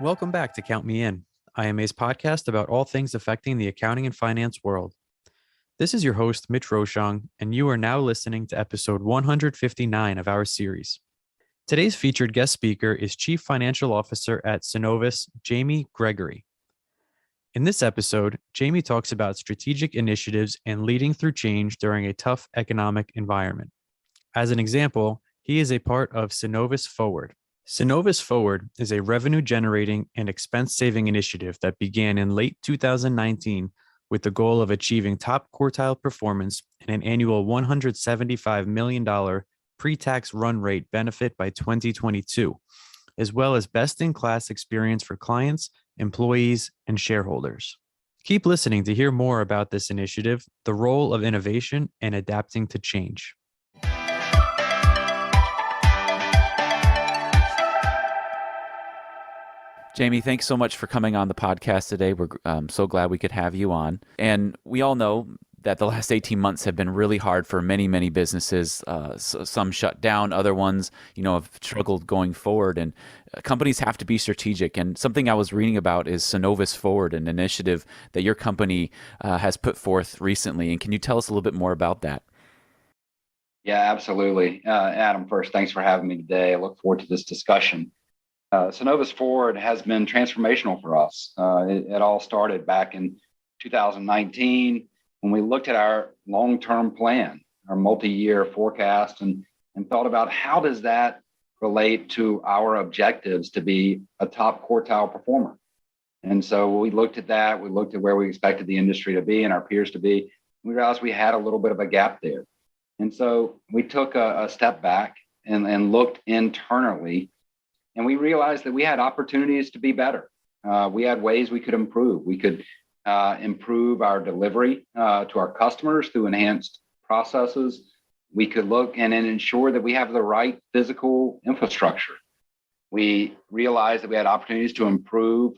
Welcome back to Count Me In, IMA's podcast about all things affecting the accounting and finance world. This is your host, Mitch Rochong, and you are now listening to episode 159 of our series. Today's featured guest speaker is Chief Financial Officer at Synovus, Jamie Gregory. In this episode, Jamie talks about strategic initiatives and leading through change during a tough economic environment. As an example, he is a part of Synovus Forward. Synovus Forward is a revenue-generating and expense-saving initiative that began in late 2019 with the goal of achieving top quartile performance and an annual $175 million pre-tax run rate benefit by 2022, as well as best-in-class experience for clients, employees, and shareholders. Keep listening to hear more about this initiative, the role of innovation, and adapting to change. Jamie, thanks so much for coming on the podcast today. We're so glad we could have you on. And we all know that the last 18 months have been really hard for many, many businesses. Some shut down, other ones, have struggled going forward. And companies have to be strategic. And something I was reading about is Synovus Forward, an initiative that your company has put forth recently. And can you tell us a little bit more about that? Yeah, absolutely. Adam, first, thanks for having me today. I look forward to this discussion. Synovus Forward has been transformational for us. It all started back in 2019 when we looked at our long-term plan, our multi-year forecast, and thought about how does that relate to our objectives to be a top quartile performer. And so we looked at that. We looked at where we expected the industry to be and our peers to be. We realized we had a little bit of a gap there. And so we took a step back and looked internally. And we realized that we had opportunities to be better. We had ways we could improve. We could improve our delivery to our customers through enhanced processes. We could look and ensure that we have the right physical infrastructure. We realized that we had opportunities to improve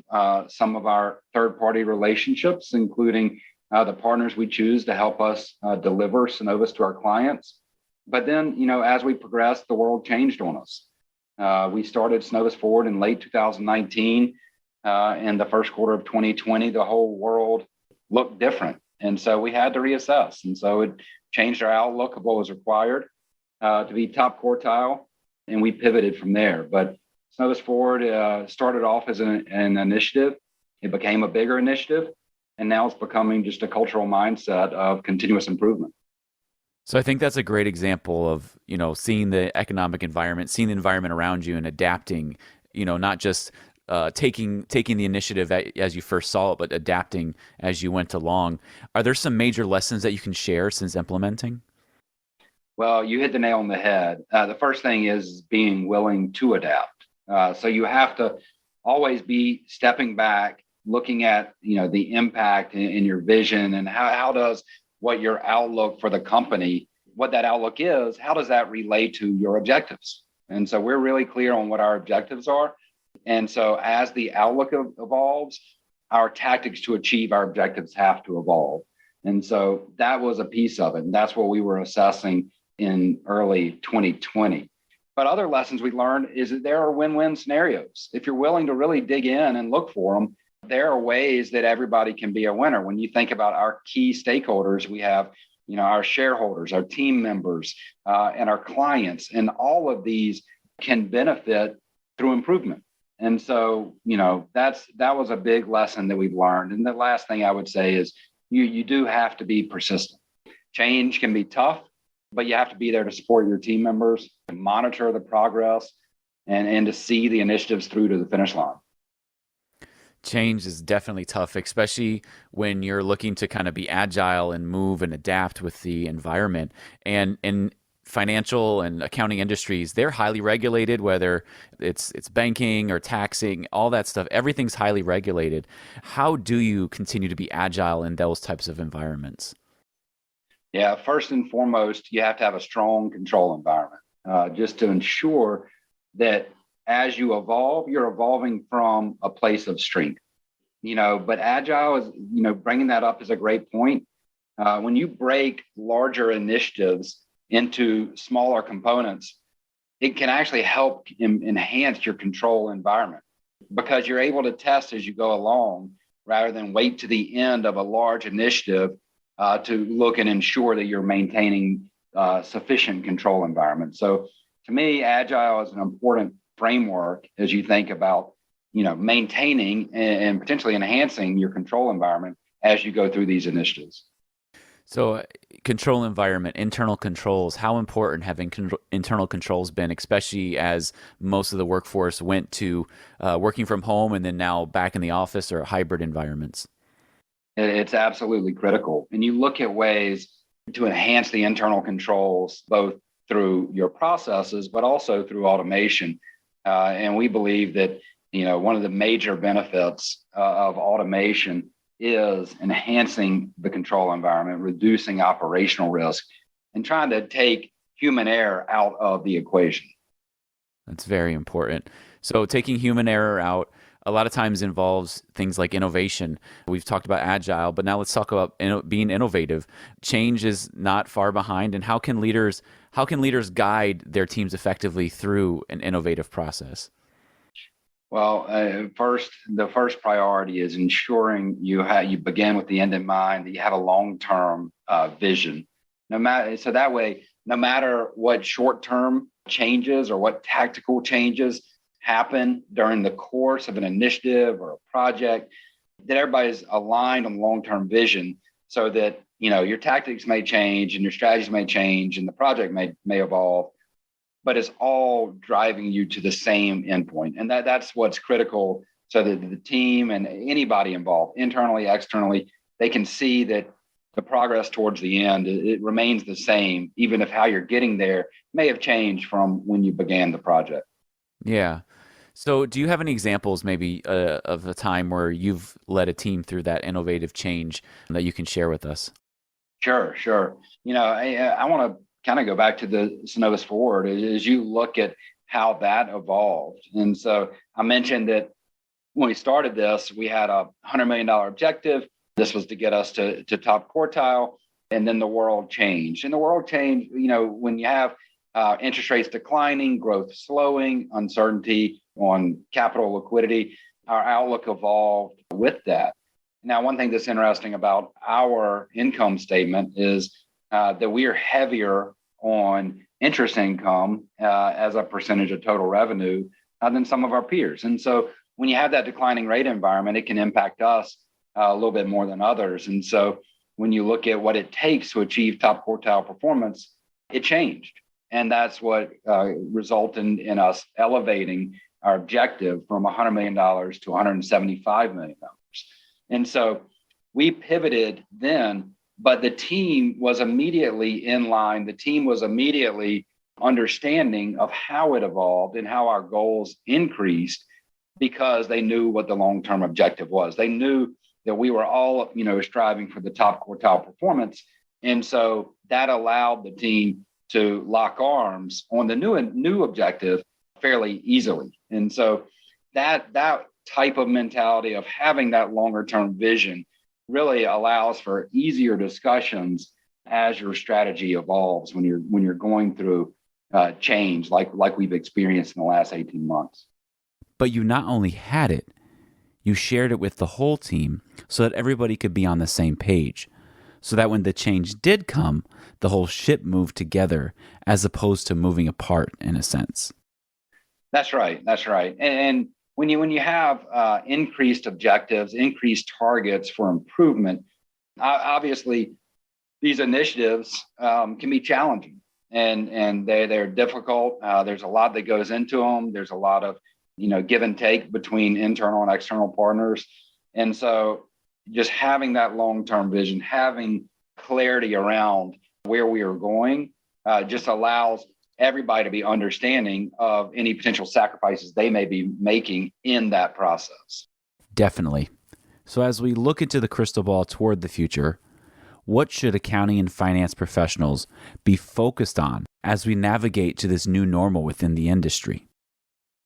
some of our third-party relationships, including the partners we choose to help us deliver Synovus to our clients. But then, as we progressed, the world changed on us. We started Synovus Forward in late 2019. In the first quarter of 2020, the whole world looked different. And so we had to reassess. And so it changed our outlook of what was required to be top quartile. And we pivoted from there. But Synovus Forward started off as an initiative. It became a bigger initiative. And now it's becoming just a cultural mindset of continuous improvement. So I think that's a great example of, seeing the economic environment, seeing the environment around you and adapting, not just taking the initiative as you first saw it, but adapting as you went along. Are there some major lessons that you can share since implementing? Well, you hit the nail on the head. The first thing is being willing to adapt. So you have to always be stepping back, looking at, the impact in your vision and how does what your outlook for the company, what that outlook is, how does that relate to your objectives? And so we're really clear on what our objectives are. And so as the outlook evolves, our tactics to achieve our objectives have to evolve. And so that was a piece of it. And that's what we were assessing in early 2020. But other lessons we learned is that there are win-win scenarios. If you're willing to really dig in and look for them, there are ways that everybody can be a winner. When you think about our key stakeholders, we have, our shareholders, our team members, and our clients, and all of these can benefit through improvement. And so, that was a big lesson that we've learned. And the last thing I would say is you do have to be persistent. Change can be tough, but you have to be there to support your team members, to monitor the progress, and to see the initiatives through to the finish line. Change is definitely tough, especially when you're looking to kind of be agile and move and adapt with the environment. And in financial and accounting industries, they're highly regulated, whether it's banking or taxing, all that stuff. Everything's highly regulated. How do you continue to be agile in those types of environments? Yeah, first and foremost, you have to have a strong control environment just to ensure that as you evolve, you're evolving from a place of strength. But agile is, bringing that up is a great point. When you break larger initiatives into smaller components, it can actually help enhance your control environment. because you're able to test as you go along rather than wait to the end of a large initiative to look and ensure that you're maintaining sufficient control environment. So to me, Agile is an important framework as you think about, maintaining and potentially enhancing your control environment as you go through these initiatives. So, control environment, internal controls, how important have internal controls been, especially as most of the workforce went to working from home and then now back in the office or hybrid environments? It's absolutely critical. And you look at ways to enhance the internal controls, both through your processes, but also through automation. And we believe that, one of the major benefits of automation is enhancing the control environment, reducing operational risk, and trying to take human error out of the equation. That's very important. So taking human error out a lot of times involves things like innovation. We've talked about agile, but now let's talk about being innovative. Change is not far behind, and how can leaders guide their teams effectively through an innovative process? Well, the first priority is ensuring you begin with the end in mind, that you have a long-term vision. So that way, no matter what short-term changes or what tactical changes happen during the course of an initiative or a project, that everybody's aligned on the long-term vision, so that your tactics may change and your strategies may change and the project may evolve, but it's all driving you to the same endpoint. And that's what's critical, so that the team and anybody involved, internally, externally, they can see that the progress towards the end, it remains the same, even if how you're getting there may have changed from when you began the project. Yeah. So do you have any examples maybe of a time where you've led a team through that innovative change that you can share with us? Sure. I want to kind of go back to the Synovus Forward as you look at how that evolved. And so I mentioned that when we started this, we had a $100 million objective. This was to get us to top quartile. And then the world changed. And the world changed, when you have interest rates declining, growth slowing, uncertainty on capital liquidity, our outlook evolved with that. Now, one thing that's interesting about our income statement is that we are heavier on interest income as a percentage of total revenue than some of our peers. And so when you have that declining rate environment, it can impact us a little bit more than others. And so when you look at what it takes to achieve top quartile performance, it changed. And that's what resulted in us elevating our objective from $100 million to $175 million. And so we pivoted then, but the team was immediately in line. The team was immediately understanding of how it evolved and how our goals increased, because they knew what the long-term objective was. They knew that we were all, striving for the top quartile performance. And so that allowed the team to lock arms on the new objective fairly easily. And so that type of mentality of having that longer term vision really allows for easier discussions as your strategy evolves when you're going through change like we've experienced in the last 18 months. But you not only had it, you shared it with the whole team so that everybody could be on the same page, so that when the change did come, the whole ship moved together as opposed to moving apart in a sense. That's right. And when you have increased objectives, increased targets for improvement, obviously these initiatives can be challenging, and they're difficult. There's a lot that goes into them. There's a lot of give and take between internal and external partners. And so just having that long-term vision, having clarity around where we are going, just allows everybody to be understanding of any potential sacrifices they may be making in that process. Definitely. So as we look into the crystal ball toward the future, what should accounting and finance professionals be focused on as we navigate to this new normal within the industry?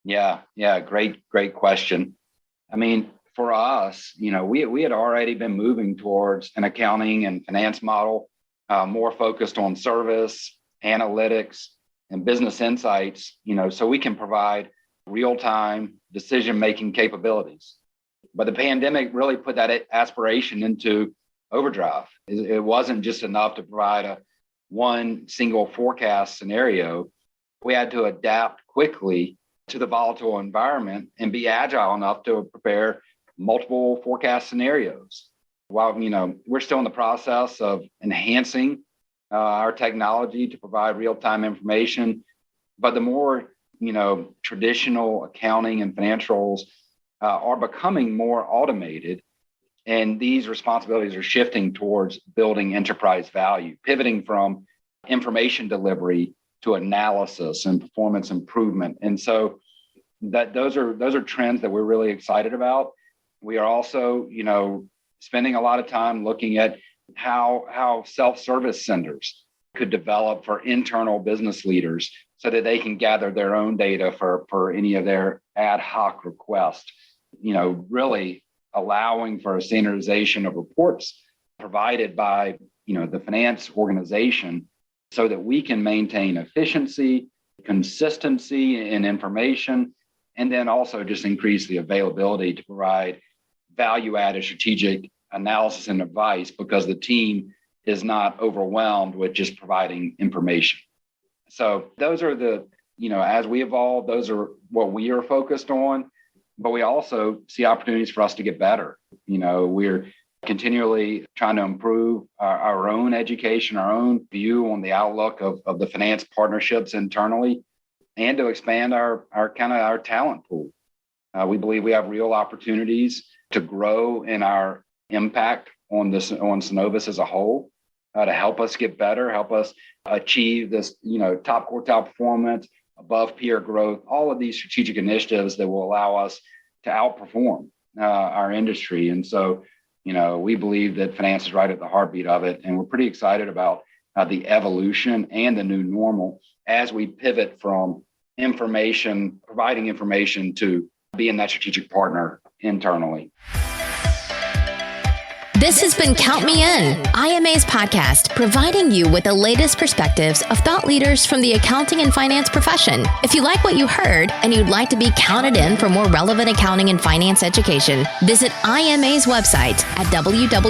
Yeah. Great question. I mean, for us, we had already been moving towards an accounting and finance model more focused on service, analytics, and business insights, so we can provide real-time decision-making capabilities. But the pandemic really put that aspiration into overdrive. It wasn't just enough to provide one single forecast scenario. We had to adapt quickly to the volatile environment and be agile enough to prepare multiple forecast scenarios. While, we're still in the process of enhancing our technology to provide real-time information, but the more, traditional accounting and financials are becoming more automated, and these responsibilities are shifting towards building enterprise value, pivoting from information delivery to analysis and performance improvement. And so those are trends that we're really excited about. We are also, spending a lot of time looking at how self-service centers could develop for internal business leaders so that they can gather their own data for any of their ad hoc requests, really allowing for a standardization of reports provided by, the finance organization so that we can maintain efficiency, consistency in information, and then also just increase the availability to provide value-added strategic analysis and advice because the team is not overwhelmed with just providing information. So those are as we evolve, those are what we are focused on, but we also see opportunities for us to get better. We're continually trying to improve our own education, our own view on the outlook of the finance partnerships internally, and to expand our talent pool. We believe we have real opportunities to grow in our impact on Synovus as a whole, to help us get better, help us achieve this, top quartile performance, above peer growth, all of these strategic initiatives that will allow us to outperform our industry. And so, we believe that finance is right at the heartbeat of it. And we're pretty excited about the evolution and the new normal as we pivot from providing information to being that strategic partner internally. This has been Count Me In, IMA's podcast, providing you with the latest perspectives of thought leaders from the accounting and finance profession. If you like what you heard and you'd like to be counted in for more relevant accounting and finance education, visit IMA's website at www.imanet.org.